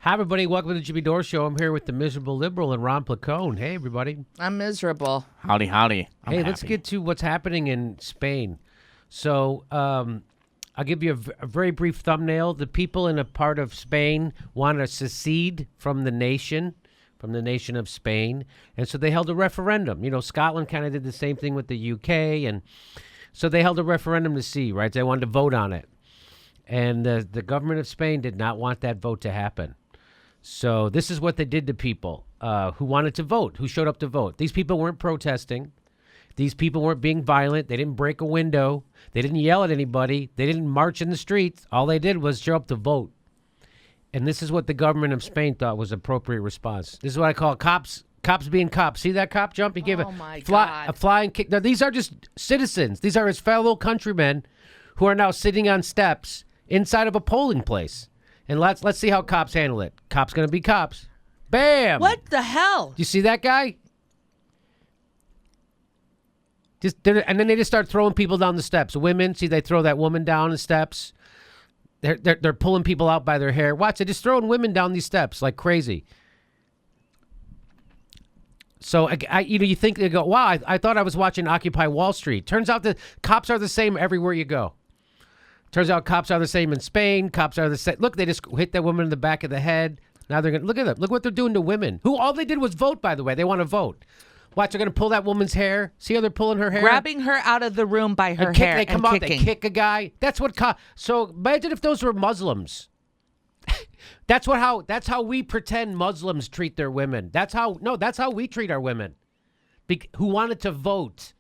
Hi, everybody. Welcome to the Jimmy Dore Show. I'm here with the miserable liberal and Ron Placone. Hey, everybody. I'm miserable. Howdy, howdy. Hey, let's get to what's happening in Spain. So I'll give you a very brief thumbnail. The people in a part of Spain want to secede from the nation of Spain. And so they held a referendum. You know, Scotland kind of did the same thing with the UK. And so they held a referendum to see, right? They wanted to vote on it. And the government of Spain did not want that vote to happen. So this is what they did to people who wanted to vote, who showed up to vote. These people weren't protesting. These people weren't being violent. They didn't break a window. They didn't yell at anybody. They didn't march in the streets. All they did was show up to vote. And this is what the government of Spain thought was appropriate response. This is what I call cops being cops. See that cop jump? He gave a flying kick. Now, these are just citizens. These are his fellow countrymen who are now sitting on steps inside of a polling place. And let's see how cops handle it. Cops going to be cops. Bam! What the hell? You see that guy? And then they just start throwing people down the steps. Women, see, they throw that woman down the steps. They're pulling people out by their hair. Watch, they're just throwing women down these steps like crazy. So you think they go, wow, I thought I was watching Occupy Wall Street. Turns out the cops are the same everywhere you go. Turns out cops are the same in Spain. Cops are the same. Look, they just hit that woman in the back of the head. Now they're going to look at them. Look what they're doing to women. Who all they did was vote, by the way. They want to vote. Watch, they're going to pull that woman's hair. See how they're pulling her hair? Grabbing her out of the room by her hair They come and out, kicking. they kick a guy. That's what so imagine if those were Muslims. That's how we pretend Muslims treat their women. That's how we treat our women who wanted to vote.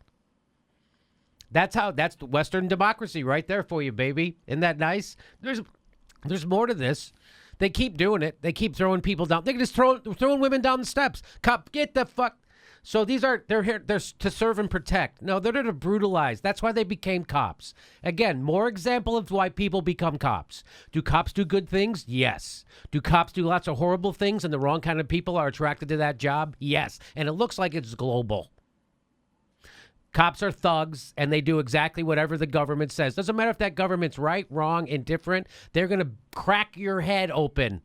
That's Western democracy right there for you, baby. Isn't that nice? There's more to this. They keep doing it. They keep throwing people down. They can just throwing women down the steps. Cop, get the fuck. So they're here. They're to serve and protect. No, they're there to brutalize. That's why they became cops. Again, more example of why people become cops. Do cops do good things? Yes. Do cops do lots of horrible things and the wrong kind of people are attracted to that job? Yes. And it looks like it's global. Cops are thugs, and they do exactly whatever the government says. Doesn't matter if that government's right, wrong, indifferent. They're going to crack your head open.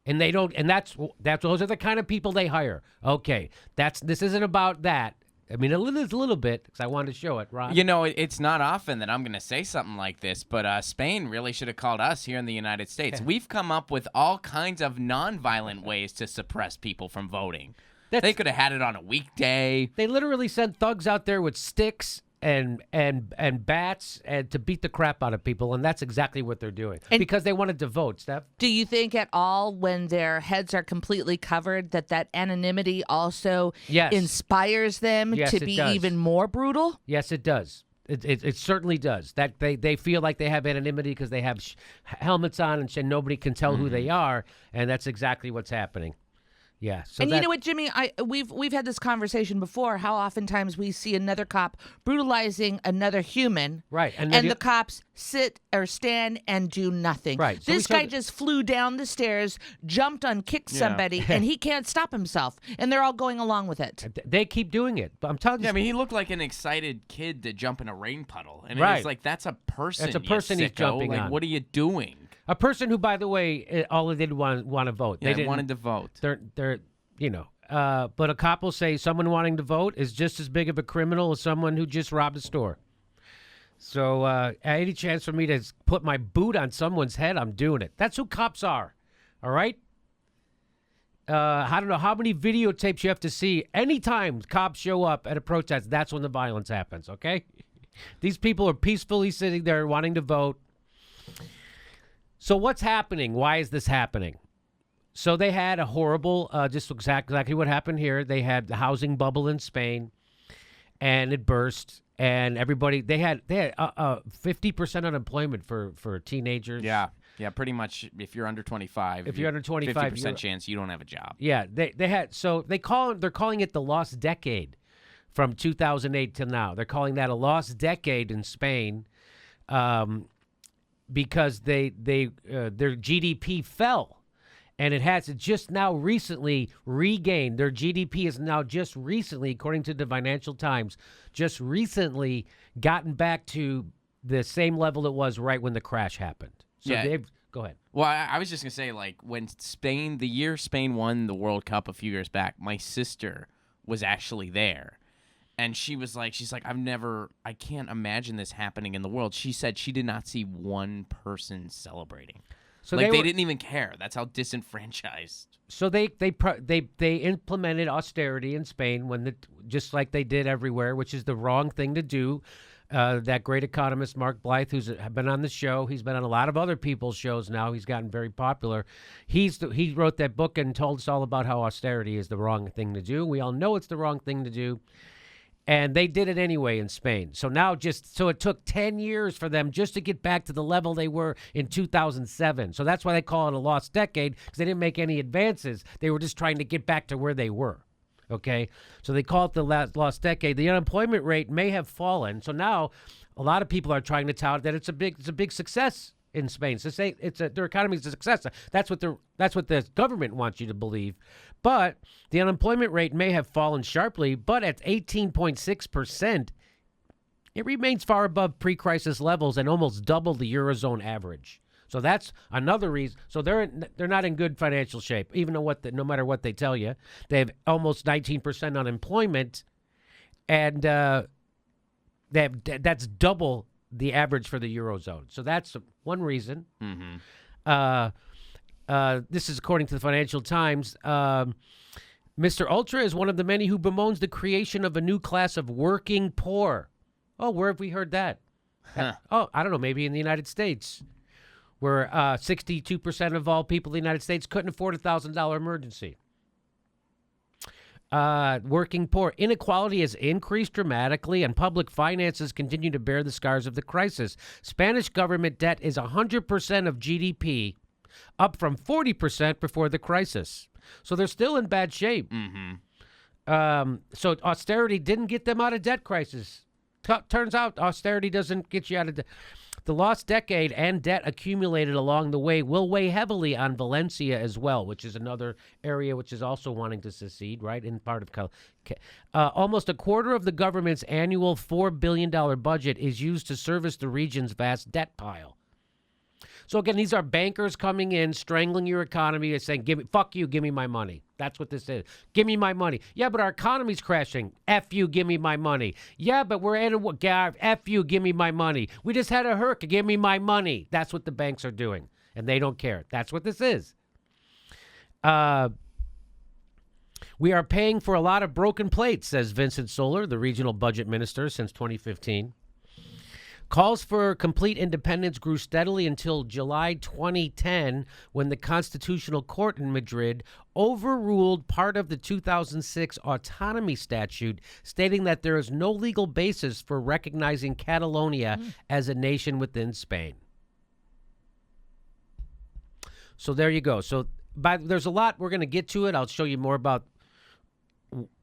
And they don't. And those are the kind of people they hire. Okay, this isn't about that. I mean, a little bit, because I wanted to show it, Ron. You know, it's not often that I'm going to say something like this, but Spain really should have called us here in the United States. We've come up with all kinds of nonviolent ways to suppress people from voting. They could have had it on a weekday. They literally sent thugs out there with sticks and bats and to beat the crap out of people, and that's exactly what they're doing because they wanted to vote, Steph. Do you think at all when their heads are completely covered that anonymity also inspires them to be even more brutal? Yes, it does. It certainly does. That they feel like they have anonymity because they have helmets on and nobody can tell who they are, and that's exactly what's happening. Yeah. So and you know what, Jimmy? We've had this conversation before. How oftentimes we see another cop brutalizing another human, right? And the cops sit or stand and do nothing. Right. So this guy just flew down the stairs, jumped on, kicked somebody, and he can't stop himself. And they're all going along with it. They keep doing it. But I'm telling you. Yeah, I mean, he looked like an excited kid to jump in a rain puddle, and right. It's like that's a person. That's a person he's jumping on. What are you doing? A person who, by the way, all they did want to vote. Yeah, they wanted to vote. They're but a cop will say someone wanting to vote is just as big of a criminal as someone who just robbed a store. So any chance for me to put my boot on someone's head, I'm doing it. That's who cops are. All right? I don't know how many videotapes you have to see. Anytime cops show up at a protest, that's when the violence happens, okay? These people are peacefully sitting there wanting to vote. So what's happening? Why is this happening? So they had a horrible, just exactly what happened here. They had the housing bubble in Spain, and it burst. And everybody, they had 50% unemployment for teenagers. Yeah, pretty much. If you're under 25, if you're under 25, 50% chance you don't have a job. Yeah, they had. So they're calling it the lost decade, from 2008 to now. They're calling that a lost decade in Spain. Because their GDP fell, and it has just now recently regained. Their GDP is now just recently, according to the Financial Times, just recently gotten back to the same level it was right when the crash happened. So they've Go ahead. Well, I was just going to say, like, when the year Spain won the World Cup a few years back, my sister was actually there. And she's like, I can't imagine this happening in the world. She said she did not see one person celebrating. So they didn't even care. That's how disenfranchised. So they implemented austerity in Spain just like they did everywhere, which is the wrong thing to do. That great economist Mark Blythe, who's been on the show, he's been on a lot of other people's shows now. He's gotten very popular. He wrote that book and told us all about how austerity is the wrong thing to do. We all know it's the wrong thing to do. And they did it anyway in Spain. So now it took 10 years for them just to get back to the level they were in 2007. So that's why they call it a lost decade, because they didn't make any advances. They were just trying to get back to where they were. Okay? So they call it the lost decade. The unemployment rate may have fallen. So now a lot of people are trying to tout that it's a big success in Spain. So say their economy is a success. That's what the government wants you to believe. But the unemployment rate may have fallen sharply, but at 18.6%, it remains far above pre-crisis levels and almost double the Eurozone average. So that's another reason. So they're not in good financial shape, even though no matter what they tell you. They have almost 19% unemployment, and that's double the average for the Eurozone. So that's one reason. Mm-hmm. This is according to the Financial Times. Mr. Ultra is one of the many who bemoans the creation of a new class of working poor. Oh, where have we heard that? Huh. I don't know, maybe in the United States, where 62% of all people in the United States couldn't afford a $1,000 emergency. Working poor. Inequality has increased dramatically, and public finances continue to bear the scars of the crisis. Spanish government debt is 100% of GDP, up from 40% before the crisis. So they're still in bad shape. Mm-hmm. So austerity didn't get them out of debt crisis. Turns out austerity doesn't get you out of debt. The lost decade and debt accumulated along the way will weigh heavily on Valencia as well, which is another area which is also wanting to secede, right, in part of almost a quarter of the government's annual $4 billion budget is used to service the region's vast debt pile. So again, these are bankers coming in, strangling your economy and saying, fuck you, give me my money. That's what this is. Give me my money. Yeah, but our economy's crashing. F you, give me my money. Yeah, but we're in a F you, give me my money. We just had a hurricane, give me my money. That's what the banks are doing, and they don't care. That's what this is. We are paying for a lot of broken plates, says Vincent Soler, the regional budget minister since 2015. Calls for complete independence grew steadily until July 2010, when the Constitutional Court in Madrid overruled part of the 2006 autonomy statute, stating that there is no legal basis for recognizing Catalonia as a nation within Spain. So there you go. So there's a lot. We're going to get to it. I'll show you more about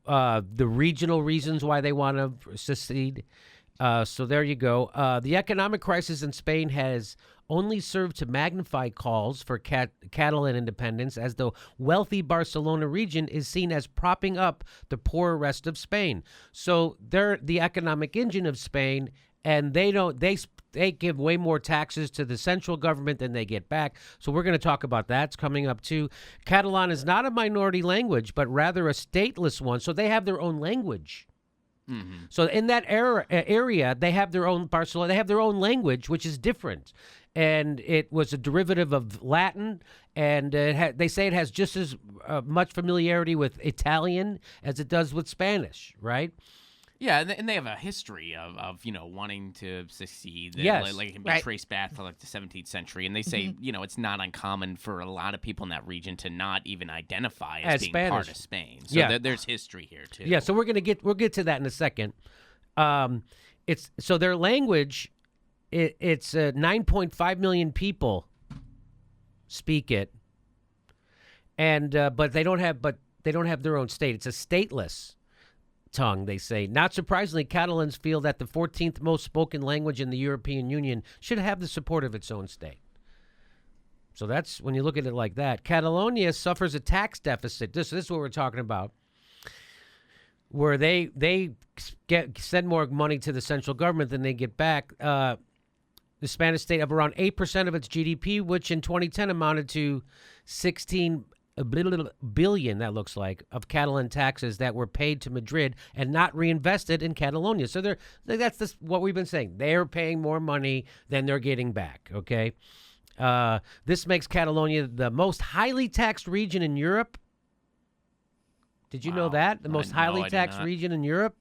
the regional reasons why they want to secede. So there you go. The economic crisis in Spain has only served to magnify calls for Catalan independence, as the wealthy Barcelona region is seen as propping up the poorer rest of Spain. So they're the economic engine of Spain, and they give way more taxes to the central government than they get back. So we're going to talk about that. It's coming up too. Catalan is not a minority language, but rather a stateless one. So they have their own language. Mm-hmm. So in that area, they have their own Barcelona. They have their own language, which is different, and it was a derivative of Latin. And they say it has just as much familiarity with Italian as it does with Spanish, right? Yeah, and they have a history of wanting to secede. Yes, like it can be traced back to like the 17th century, and they say it's not uncommon for a lot of people in that region to not even identify as being Spanish. Part of Spain. So there's history here too. Yeah, so we'll get to that in a second. It's so their language. It's 9.5 million people speak it, and but they don't have their own state. It's a stateless tongue, they say. Not surprisingly, Catalans feel that the 14th most spoken language in the European Union should have the support of its own state. So that's when you look at it like that. Catalonia suffers a tax deficit. This is what we're talking about, where they send more money to the central government than they get back. The Spanish state of around 8% of its GDP, which in 2010 amounted to 16 billion, that looks like, of Catalan taxes that were paid to Madrid and not reinvested in Catalonia. So that's what we've been saying. They're paying more money than they're getting back, okay? This makes Catalonia the most highly taxed region in Europe. Did you know that? The most highly taxed region in Europe?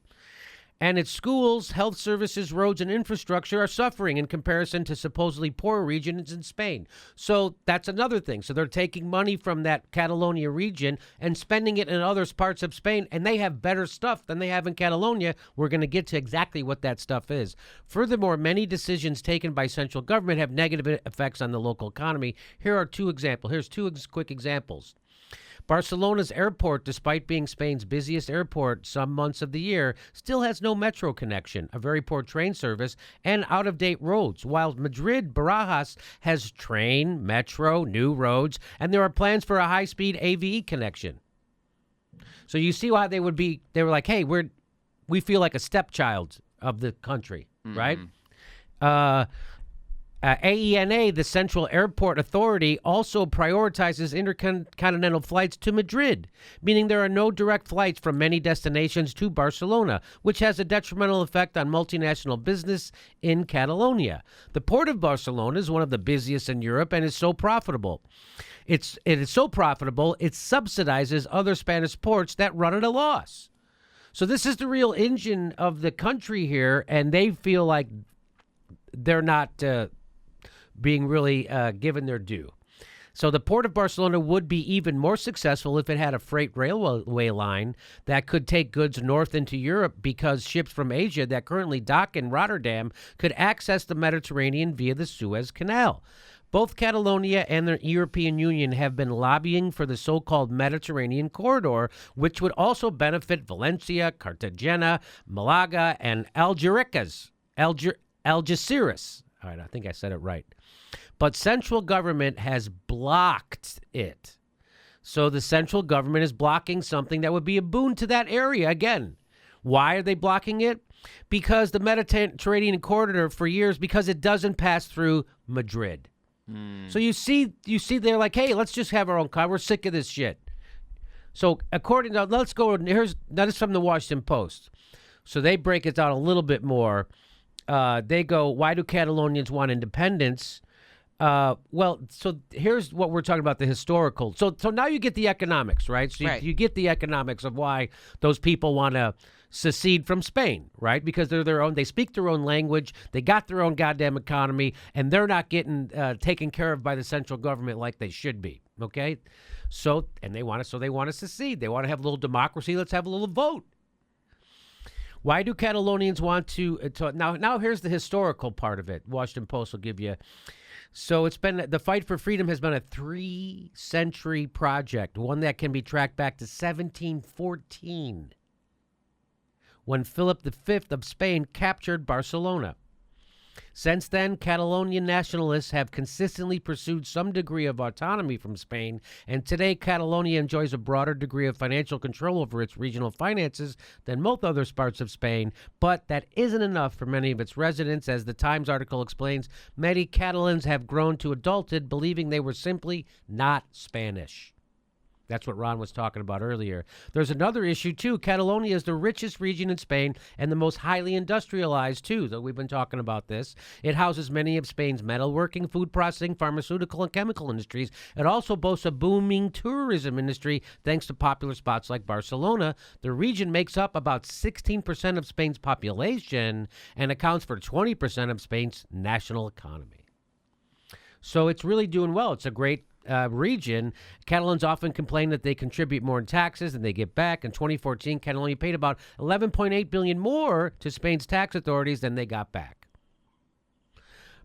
And its schools, health services, roads, and infrastructure are suffering in comparison to supposedly poorer regions in Spain. So that's another thing. So they're taking money from that Catalonia region and spending it in other parts of Spain, and they have better stuff than they have in Catalonia. We're going to get to exactly what that stuff is. Furthermore, many decisions taken by central government have negative effects on the local economy. Here are two examples. Here's two quick examples. Barcelona's airport, despite being Spain's busiest airport some months of the year, still has no metro connection, a very poor train service, and out-of-date roads, while Madrid, Barajas, has train, metro, new roads, and there are plans for a high-speed AVE connection. So you see why they were like, hey, we feel like a stepchild of the country, right? AENA, the Central Airport Authority, also prioritizes intercontinental flights to Madrid, meaning there are no direct flights from many destinations to Barcelona, which has a detrimental effect on multinational business in Catalonia. The port of Barcelona is one of the busiest in Europe and is so profitable. It is so profitable, it subsidizes other Spanish ports that run at a loss. So this is the real engine of the country here, and they feel like they're not being really given their due. So the Port of Barcelona would be even more successful if it had a freight railway line that could take goods north into Europe, because ships from Asia that currently dock in Rotterdam could access the Mediterranean via the Suez Canal. Both Catalonia and the European Union have been lobbying for the so-called Mediterranean corridor, which would also benefit Valencia, Cartagena, Malaga, and Algeciras. All right, I think I said it right. But central government has blocked it. So the central government is blocking something that would be a boon to that area. Again, why are they blocking it? Because the Mediterranean corridor for years, because it doesn't pass through Madrid. So you see they're like, hey, let's just have our own car. We're sick of this shit. So according to, let's go, that is from the Washington Post. So they break it down a little bit more. They go, why do Catalonians want independence? Well, so here's what we're talking about, the historical. So now you get the economics, right? So you get the economics of why those people want to secede from Spain, right? Because they're their own, they speak their own language, they got their own goddamn economy, and they're not getting taken care of by the central government like they should be, okay? So they want to secede. They want to have a little democracy. Let's have a little vote. Why do Catalonians want to now here's the historical part of it. Washington Post will give you. So it's been, the fight for freedom has been a 3-century project, one that can be tracked back to 1714, when Philip V of Spain captured Barcelona. Since then, Catalonian nationalists have consistently pursued some degree of autonomy from Spain, and today Catalonia enjoys a broader degree of financial control over its regional finances than most other parts of Spain, but that isn't enough for many of its residents. As the Times article explains, many Catalans have grown to adulthood believing they were simply not Spanish. That's what Ron was talking about earlier. There's another issue, too. Catalonia is the richest region in Spain and the most highly industrialized, too, though we've been talking about this. It houses many of Spain's metalworking, food processing, pharmaceutical, and chemical industries. It also boasts a booming tourism industry thanks to popular spots like Barcelona. The region makes up about 16% of Spain's population and accounts for 20% of Spain's national economy. So it's really doing well. It's a great region. Catalans often complain that they contribute more in taxes than they get back. In 2014, Catalonia paid about $11.8 billion more to Spain's tax authorities than they got back.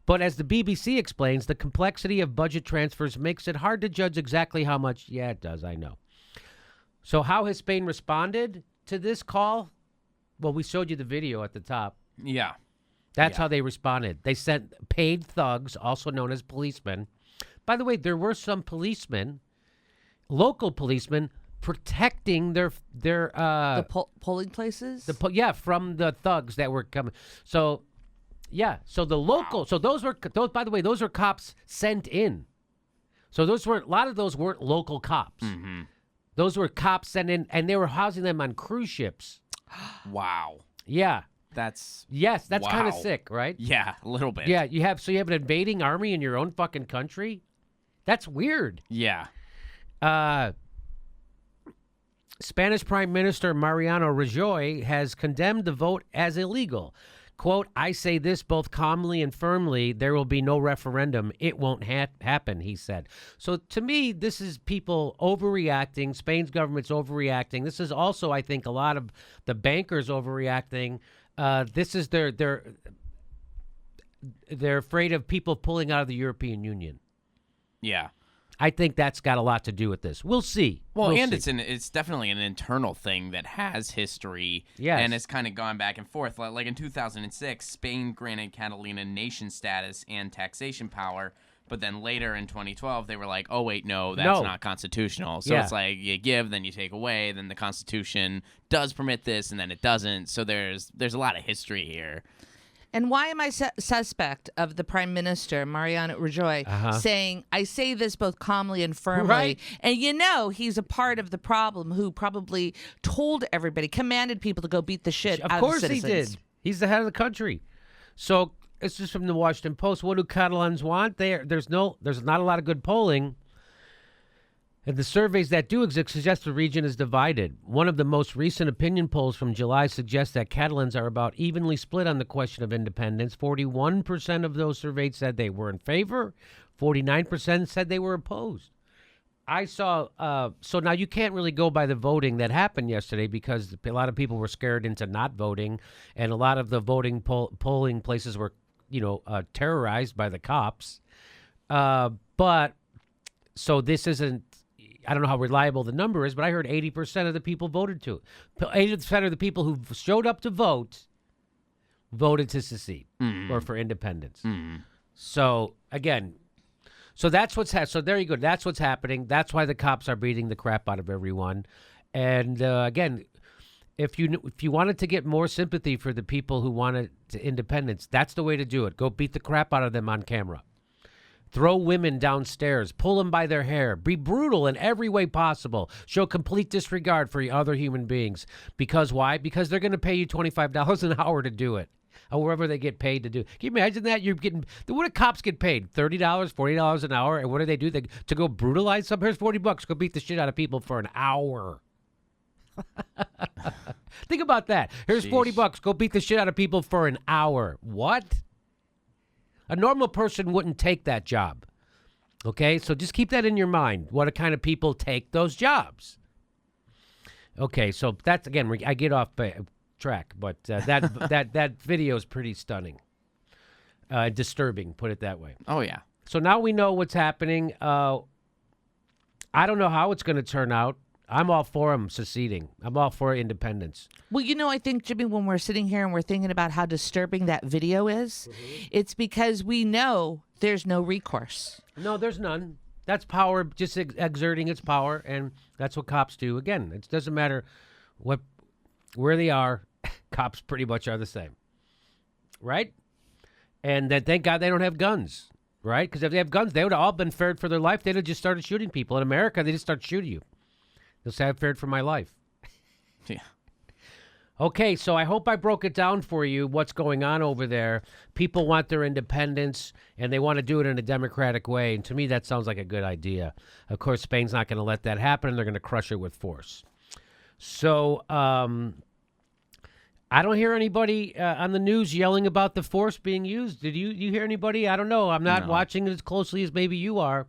But as the BBC explains, the complexity of budget transfers makes it hard to judge exactly how much. Yeah, it does, I know. So how has Spain responded to this call? Well, we showed you the video at the top. Yeah. That's how they responded. They sent paid thugs, also known as policemen. By the way, there were some policemen, local policemen, protecting their polling places. From the thugs that were coming. So Yeah. So the local. Wow. So those, by the way, those are cops sent in. So those weren't, a lot of those weren't local cops. Mm-hmm. Those were cops sent in, and they were housing them on cruise ships. Wow. Yeah. That's kind of sick, right? Yeah, a little bit. Yeah, you have an invading army in your own fucking country? That's weird. Yeah. Spanish Prime Minister Mariano Rajoy has condemned the vote as illegal. Quote, I say this both calmly and firmly, there will be no referendum. It won't happen, he said. So to me, this is people overreacting. Spain's government's overreacting. This is also, I think, a lot of the bankers overreacting. This is they're afraid of people pulling out of the European Union. Yeah. I think that's got a lot to do with this. We'll see. Well, and it's definitely an internal thing that has history. Yes. And it's kind of gone back and forth. Like in 2006, Spain granted Catalonia nation status and taxation power. But then later in 2012, they were like, oh, wait, no, that's not constitutional. So it's like you give, then you take away. Then the Constitution does permit this, and then it doesn't. So there's a lot of history here. And why am I suspect of the Prime Minister, Mariano Rajoy, saying, I say this both calmly and firmly? Right. And he's a part of the problem who probably told everybody, commanded people to go beat the shit out of citizens. Of course he did. He's the head of the country. So it's just from the Washington Post. What do Catalans want? There's not a lot of good polling. And the surveys that do exist suggest the region is divided. One of the most recent opinion polls from July suggests that Catalans are about evenly split on the question of independence. 41% of those surveyed said they were in favor. 49% said they were opposed. I saw, so now you can't really go by the voting that happened yesterday because a lot of people were scared into not voting. And a lot of the voting polling places were, terrorized by the cops. But so this isn't, I don't know how reliable the number is, but I heard 80% of the people voted to it. 80% of the people who showed up to vote voted to secede or for independence. So again, that's what's so there you go. That's what's happening. That's why the cops are beating the crap out of everyone. And again, if you wanted to get more sympathy for the people who wanted independence, that's the way to do it. Go beat the crap out of them on camera. Throw women downstairs, pull them by their hair, be brutal in every way possible, show complete disregard for other human beings. Because why? Because they're going to pay you $25 an hour to do it, or wherever they get paid to do. Can you imagine that? What do cops get paid? $30, $40 an hour, and what do? To go brutalize some? Here's $40. Go beat the shit out of people for an hour. Think about that. Here's $40. Go beat the shit out of people for an hour. What? A normal person wouldn't take that job. Okay, so just keep that in your mind. What kind of people take those jobs? Okay, so that's, again, I get off track, but that video is pretty stunning. Disturbing, put it that way. Oh, yeah. So now we know what's happening. I don't know how it's going to turn out. I'm all for them seceding. I'm all for independence. Well, I think, Jimmy, when we're sitting here and we're thinking about how disturbing that video is, it's because we know there's no recourse. No, there's none. That's power just exerting its power, and that's what cops do. Again, it doesn't matter where they are. Cops pretty much are the same, right? And then thank God they don't have guns, right? Because if they have guns, they would have all been feared for their life. They'd have just started shooting people. In America, they just start shooting you. They'll say, I've feared for my life. Yeah. Okay, so I hope I broke it down for you, what's going on over there. People want their independence, and they want to do it in a democratic way. And to me, that sounds like a good idea. Of course, Spain's not going to let that happen, and they're going to crush it with force. So I don't hear anybody on the news yelling about the force being used. Did you hear anybody? I don't know. I'm not watching it as closely as maybe you are.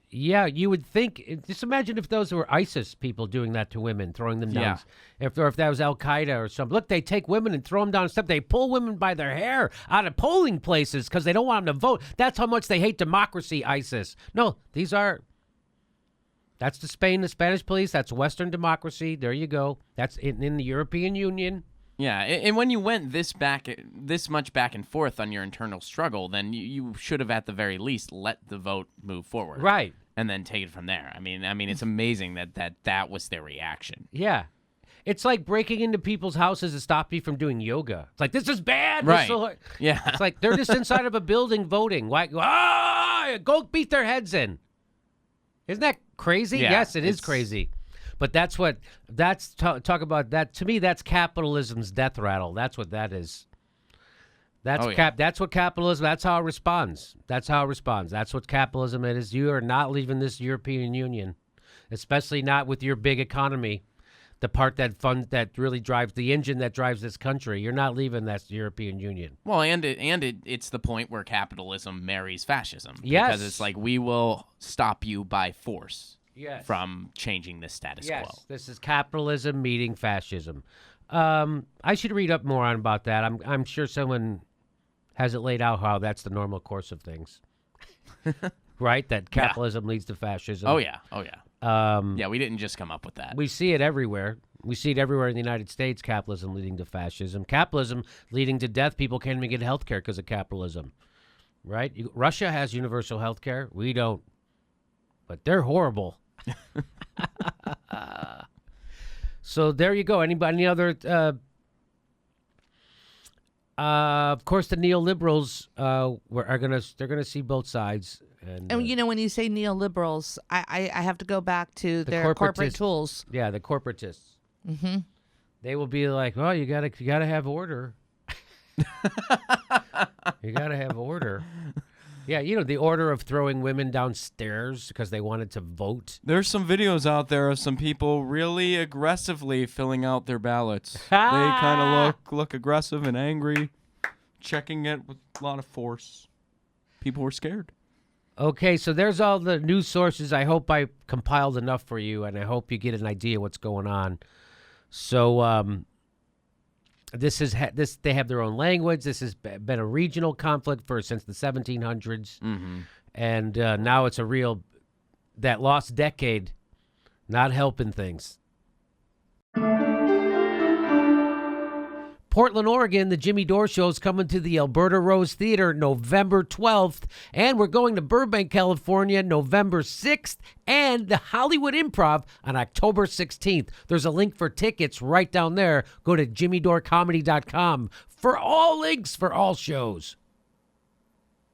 Yeah, you would think. Just imagine if those were ISIS people doing that to women, throwing them down. Yeah. If that was Al Qaeda or something. Look, they take women and throw them down a step. They pull women by their hair out of polling places because they don't want them to vote. That's how much they hate democracy, ISIS. No, that's the Spanish police. That's Western democracy. There you go. That's in the European Union. Yeah, and when you went this much back and forth on your internal struggle, then you should have, at the very least, let the vote move forward. Right. And then take it from there. I mean, it's amazing that was their reaction. Yeah. It's like breaking into people's houses to stop you from doing yoga. It's like, this is bad. Right. Yeah. It's like they're just inside of a building voting. Why? Go beat their heads in. Isn't that crazy? Yeah, Yes, it is crazy. But talk about that. To me, that's capitalism's death rattle. That's what that is. That's what capitalism, that's how it responds. That's what capitalism is. You are not leaving this European Union, especially not with your big economy, the part that really drives the engine that drives this country. You're not leaving that European Union. Well, it's the point where capitalism marries fascism. Yes. Because it's like, we will stop you by force. Yes. From changing the status quo. Yes, this is capitalism meeting fascism. I should read up more on about that. I'm sure someone has it laid out how that's the normal course of things. Right? That capitalism leads to fascism. Oh, yeah. Yeah, we didn't just come up with that. We see it everywhere. We see it everywhere in the United States, capitalism leading to fascism. Capitalism leading to death. People can't even get health care because of capitalism. Right? Russia has universal health care. We don't. But they're horrible. So there you go. Any other? Of course, the neoliberals they're gonna see both sides. And when you say neoliberals, I have to go back to their corporate tools. Yeah, the corporatists. Mm-hmm. They will be like, "Well, you gotta have order. You gotta have order." Yeah, the order of throwing women downstairs because they wanted to vote. There's some videos out there of some people really aggressively filling out their ballots. They kind of look aggressive and angry, checking it with a lot of force. People were scared. Okay, so there's all the news sources. I hope I compiled enough for you, and I hope you get an idea what's going on. So, they have their own language. This has been a regional conflict since the 1700s, and now it's that lost decade, not helping things. Portland, Oregon, the Jimmy Dore Show is coming to the Alberta Rose Theater November 12th, and we're going to Burbank, California, November 6th, and the Hollywood Improv on October 16th. There's a link for tickets right down there. Go to jimmydoorecomedy.com for all links for all shows.